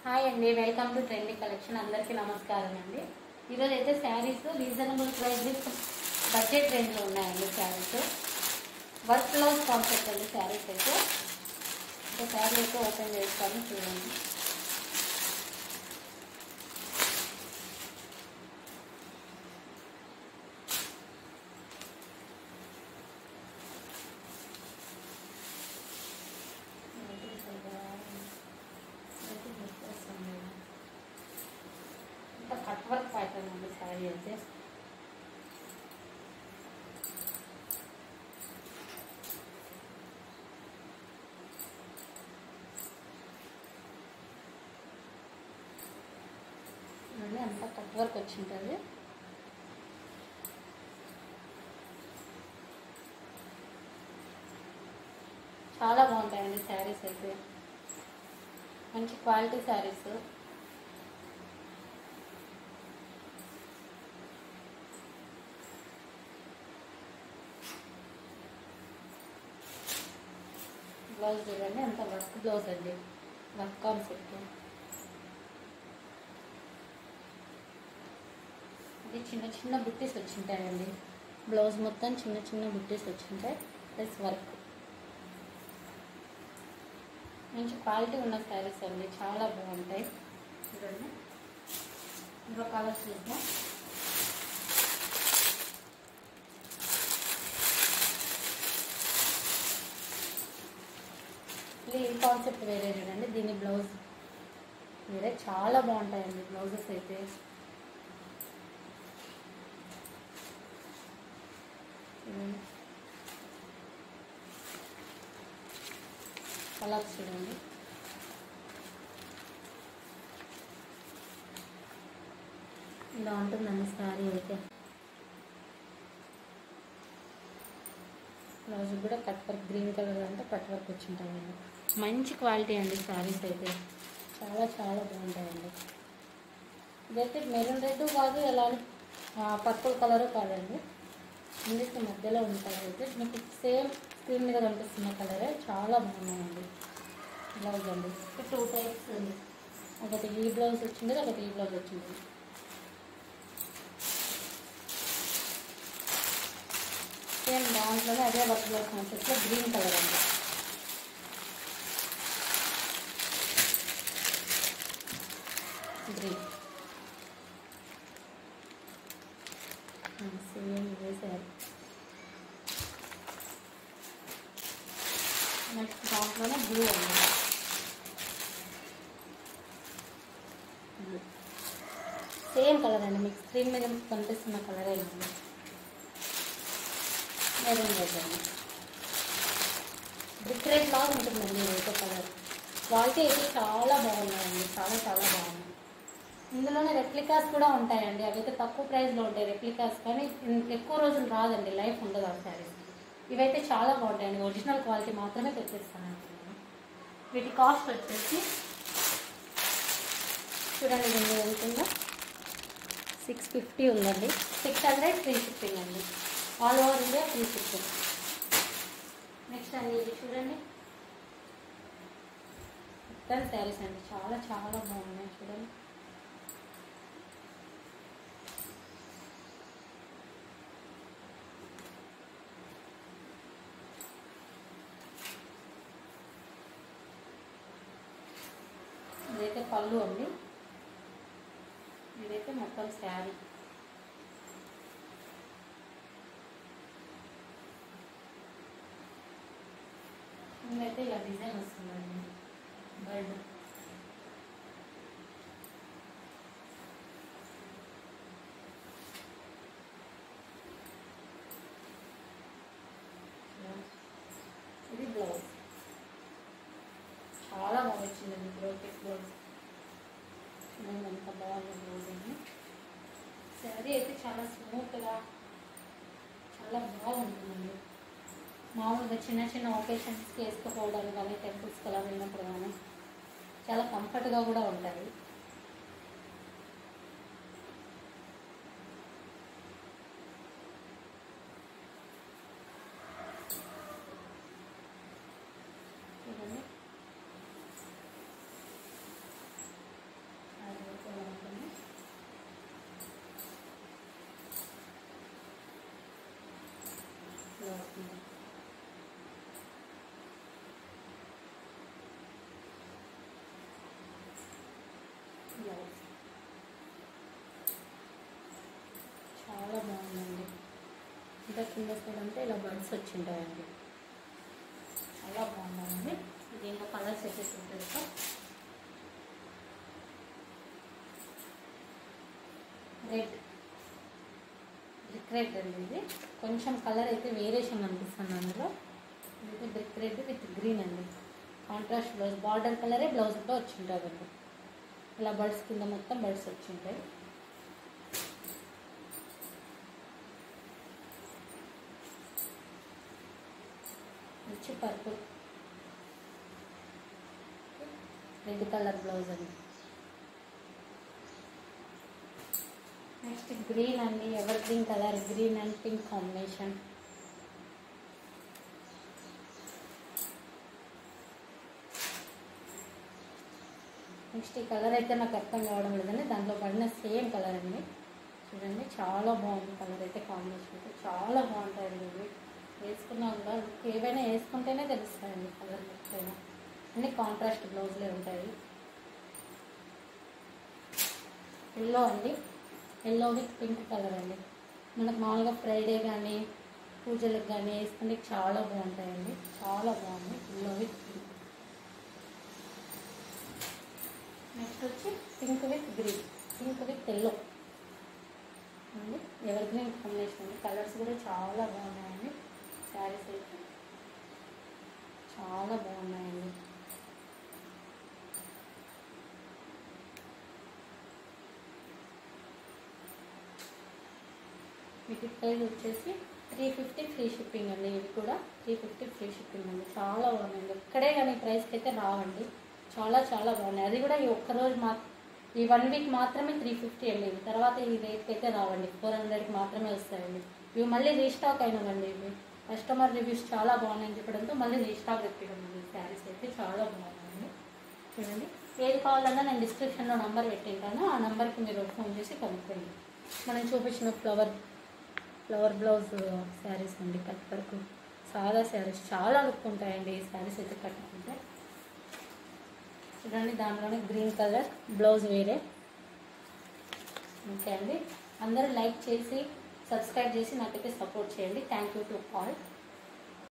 Hi అండి, welcome to trendy collection. అందరికీ నమస్కారం అండి. ఈరోజు అయితే saris reasonable price with budget రేంజ్లో ఉన్నాయండి. శారీస్ వర్క్ బ్లౌజ్ కాన్సెప్ట్ అండి. శారీస్ అయితే శారీ అయితే ఓపెన్ చేస్తాను, చూడండి. కట్ వర్క్ ప్యాటర్న్ ఉంది శారీ అయితే. అంతా కట్ వర్క్ వచ్చింటుంది. చాలా బాగుంటాయండి శారీస్ అయితే, మంచి క్వాలిటీ శారీస్. బ్లౌజ్ చూడండి, అంత వర్క్ బ్లౌజ్ అండి, వర్క్ కాన్సెప్ట్. ఇది చిన్న చిన్న బుట్టీస్ వచ్చింటాయండి. బ్లౌజ్ మొత్తం చిన్న చిన్న బుట్టీస్ వచ్చింటాయి, ప్లస్ వర్క్. మంచి క్వాలిటీ ఉన్న శారీస్ అండి, చాలా బాగుంటాయి. చూడండి, ఇంకో కలర్స్ చూద్దాం. ఇది ఈ కాన్సెప్ట్ వేరే చూడండి, దీని బ్లౌజ్ వేరే. చాలా బాగుంటాయండి బ్లౌజెస్ అయితే. కలర్స్ చూడండి, ఇలా ఉంటుందండి శారీ అయితే. బ్లౌజ్ కూడా కట్ వర్క్, గ్రీన్ కలర్ అంటే కట్ వర్క్ వచ్చింటాయండి. మంచి క్వాలిటీ అండి శారీస్ అయితే, చాలా చాలా బాగుంటాయండి. ఇదైతే మెరూన్ రెడ్ కాదు, ఎలాంటి పర్పుల్ కలరు కాదండి, ఇందుకు మధ్యలో ఉంటాయి. అయితే మీకు సేమ్ స్క్రీన్ మీద కనిపిస్తున్న కలరే, చాలా బాగున్నాయండి. బ్లౌజ్ అండి 2 టైప్స్ ఉంది, ఒకటి ఈ బ్లౌజ్ వచ్చింది, ఒకటి ఈ బ్లౌజ్ వచ్చింది. సేమ్ దాంట్లోనే అదే వర్క్ బ్లౌజ్ కాన్సెప్ట్లో గ్రీన్ కలర్ అండి. గ్రీన్ సేమ్ వేసారు. నెక్స్ట్ దాంట్లోనే బ్లూ అండి, సేమ్ కలర్ అండి, మీకు స్క్రీన్ మీద కనిపిస్తున్న కలరే అండి, మెరూన్ రెడ్ అండి. బ్రిక్ రెడ్ లాగా ఉంటుందండి ఇదైతే కలర్. క్వాలిటీ అయితే చాలా బాగున్నాయండి, చాలా చాలా బాగున్నాయి. ఇందులోనే రెప్లికాస్ కూడా ఉంటాయండి, అవి అయితే తక్కువ ప్రైస్లో ఉంటాయి రెప్లికాస్, కానీ ఎక్కువ రోజులు రాదండి, లైఫ్ ఉండదు ఆ శారీస్. ఇవైతే చాలా బాగుంటాయండి, ఒరిజినల్ క్వాలిటీ మాత్రమే తెప్పిస్తానండి నేను. వీటి కాస్ట్ వచ్చేసి చూడండి, దీన్ని ఉంటుందా 650 ఉందండి. 600 ఫ్రీ షిప్పింగ్ అండి, all over India free shipping. Next అండి ఇది చూడండి, మొత్తం శారీస్ అండి, చాలా చాలా బాగున్నాయి. చూడండి, ఇదైతే పళ్ళు అండి, ఇదైతే మొత్తం శారీ. ఇదైతే ఇలా డిజైన్ వస్తుందండి, బర్డ్. ఇది బ్లౌజ్, చాలా బాగా వచ్చిందండి బ్రోకెట్ బ్లౌజ్. చూడండి ఎంత బాగుంది బ్లౌజ్ అండి. శారీ అయితే చాలా స్మూత్గా, చాలా బాగుంటుందండి. మామూలుగా చిన్న చిన్న ఒకేషన్స్కి వేసుకోవడానికి కానీ, టెంపుల్స్కి అలా వెళ్ళినప్పుడు కానీ చాలా కంఫర్ట్గా కూడా ఉంటాయి. చూడండి, కింద సైడ్ అంతా ఇలా బర్డ్స్ వచ్చింటాయండి. చాలా బాగున్నాయండి. దీంట్లో కలర్స్ వచ్చేసి ఉంటుంది సార్. రెడ్, బ్రిక్ రెడ్ అండి. ఇది కొంచెం కలర్ అయితే వేరియేషన్ అనిపిస్తుంది అందులో. ఇది బ్రిక్ రెడ్ విత్ గ్రీన్ అండి. కాంట్రాస్ట్ బ్లౌజ్, బార్డర్ కలరే బ్లౌజ్ కూడా వచ్చింటుందండి. ఇలా బర్డ్స్ కింద మొత్తం బర్డ్స్ వచ్చింటాయి. మంచి పర్పుల్, రెడ్ కలర్ బ్లౌజ్ అండి. నెక్స్ట్ గ్రీన్ అండి, ever green colour, green and pink combination. Next ఈ కలర్ అయితే నాకు అర్థం కావడం లేదండి, దాంట్లో పడిన సేమ్ కలర్ అండి. చూడండి చాలా బాగుంది కలర్ అయితే, కాంబినేషన్ అయితే చాలా బాగుంటాయండి. ఇవి వేసుకున్నా కూడా ఏవైనా వేసుకుంటేనే తెలుస్తాయండి కలర్ ఎక్కడైనా. అన్ని కాంట్రాస్ట్ బ్లౌజ్లే ఉంటాయి. ఎల్లో అండి, ఎల్లో విత్ పింక్ కలర్ అండి. మనకు మామూలుగా ఫ్రైడే కానీ పూజలకు కానీ వేసుకుంటే చాలా బాగుంటాయండి. చాలా బాగుంది ఎల్లో విత్ పింక్. నెక్స్ట్ వచ్చి pink with green, pink with yellow అండి. ఎవర్ గ్రీన్ కాంబినేషన్ అండి. కలర్స్ కూడా చాలా బాగున్నాయండి. శారీస్ అయితే చాలా బాగున్నాయండి. వీటి ప్రైస్ వచ్చేసి 350 ఫ్రీ షిప్పింగ్ అండి. ఇవి కూడా 350 ఫ్రీ షిప్పింగ్ అండి. చాలా బాగున్నాయండి. ఎక్కడే కానీ ప్రైస్కి అయితే రావండి. చాలా చాలా బాగున్నాయి. అది కూడా ఈ ఒక్కరోజు ఈ 1 వీక్ మాత్రమే 350 అండి. ఇవి తర్వాత ఈ రేట్కి అయితే రావండి. 400కి మాత్రమే వస్తాయండి. ఇవి మళ్ళీ రీస్టాక్ అయినామండి. ఇవి కస్టమర్ రివ్యూస్ చాలా బాగున్నాయని చెప్పడంతో మళ్ళీ రీస్టాక్ పెట్టినామండి. ఈ శారీస్ అయితే చాలా బాగున్నాయండి. చూడండి, ఏది కావాలన్నా నేను డిస్క్రిప్షన్లో నంబర్ పెట్టింటాను. ఆ నెంబర్కి మీరు ఫోన్ చేసి కనుక్కోండి. మనం చూపించిన ఫ్లవర్ బ్లౌజ్ శారీస్ అండి. కట్ వర్క్ సాదా శారీస్ చాలా లుక్ ఉంటాయండి. ఈ శారీస్ అయితే కట్టుకుంటే చూడండి, దాంట్లోనే గ్రీన్ కలర్ బ్లౌజ్ వేరే. ఓకే అండి, అందరూ లైక్ చేసి సబ్స్క్రైబ్ చేసి నాకైతే సపోర్ట్ చేయండి. Thank you to all.